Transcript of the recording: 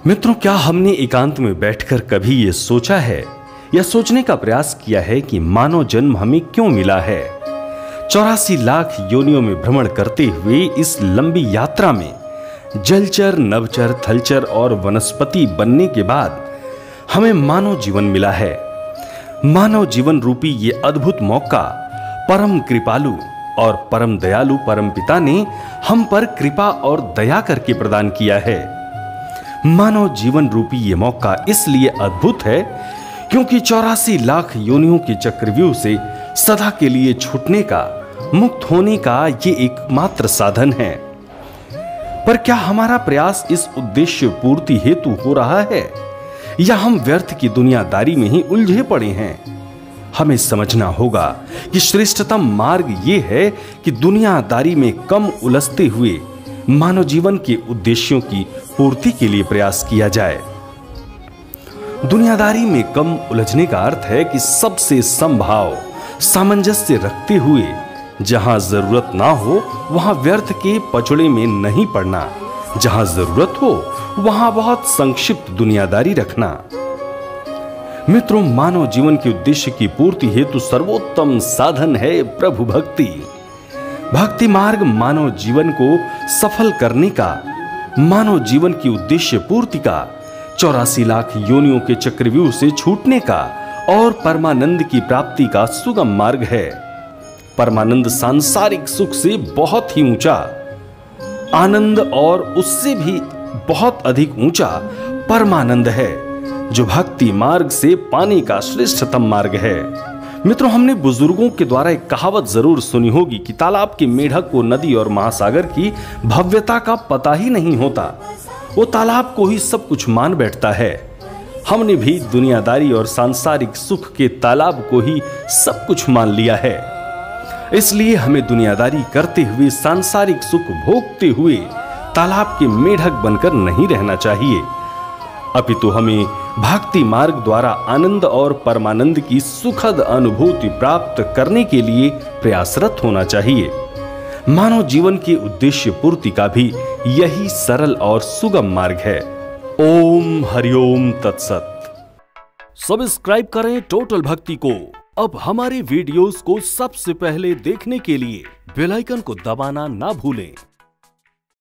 मित्रों, क्या हमने एकांत में बैठकर कभी ये सोचा है या सोचने का प्रयास किया है कि मानव जन्म हमें क्यों मिला है? 84 लाख योनियों में भ्रमण करते हुए इस लंबी यात्रा में जलचर, नभचर, थलचर और वनस्पति बनने के बाद हमें मानव जीवन मिला है। मानव जीवन रूपी ये अद्भुत मौका परम कृपालु और परम दयालु परम पिता ने हम पर कृपा और दया करके प्रदान किया है। मानव जीवन रूपी ये मौका इसलिए अद्भुत है क्योंकि 84 लाख योनियों के चक्रव्यूह से सदा के लिए छूटने का, मुक्त होने का ये एकमात्र साधन है। पर क्या हमारा प्रयास इस उद्देश्य पूर्ति हेतु हो रहा है या हम व्यर्थ की दुनियादारी में ही उलझे पड़े हैं? हमें समझना होगा कि श्रेष्ठतम मार्ग ये है कि दुनियादारी में कम उलझते हुए मानव जीवन के उद्देश्यों की पूर्ति के लिए प्रयास किया जाए। दुनियादारी में कम उलझने का अर्थ है कि सबसे समभाव, सामंजस्य रखते हुए जहां जरूरत ना हो वहां व्यर्थ के पचड़े में नहीं पड़ना, जहां जरूरत हो वहां बहुत संक्षिप्त दुनियादारी रखना। मित्रों, मानव जीवन के उद्देश्य की पूर्ति हेतु सर्वोत्तम साधन है प्रभु भक्ति। भक्ति मार्ग मानव जीवन को सफल करने का, मानव जीवन की उद्देश्य पूर्ति का, 84 लाख योनियों के चक्रव्यूह से छूटने का और परमानंद की प्राप्ति का सुगम मार्ग है। परमानंद सांसारिक सुख से बहुत ही ऊंचा आनंद और उससे भी बहुत अधिक ऊंचा परमानंद है, जो भक्ति मार्ग से पाने का श्रेष्ठतम मार्ग है। मित्रों, हमने बुजुर्गों के द्वारा एक कहावत जरूर सुनी होगी कि तालाब के मेढक को नदी और महासागर की भव्यता का पता ही नहीं होता, वो तालाब को ही सब कुछ मान बैठता है। हमने भी दुनियादारी और सांसारिक सुख के तालाब को ही सब कुछ मान लिया है। इसलिए हमें दुनियादारी करते हुए, सांसारिक सुख भोगते हुए तालाब के मेढक बनकर नहीं रहना चाहिए, अपितु हमें भक्ति मार्ग द्वारा आनंद और परमानंद की सुखद अनुभूति प्राप्त करने के लिए प्रयासरत होना चाहिए। मानव जीवन के उद्देश्य पूर्ति का भी यही सरल और सुगम मार्ग है। ओम हरिओम तत्सत। सब्सक्राइब करें टोटल भक्ति को। अब हमारे वीडियोस को सबसे पहले देखने के लिए बेल आइकन को दबाना ना भूलें।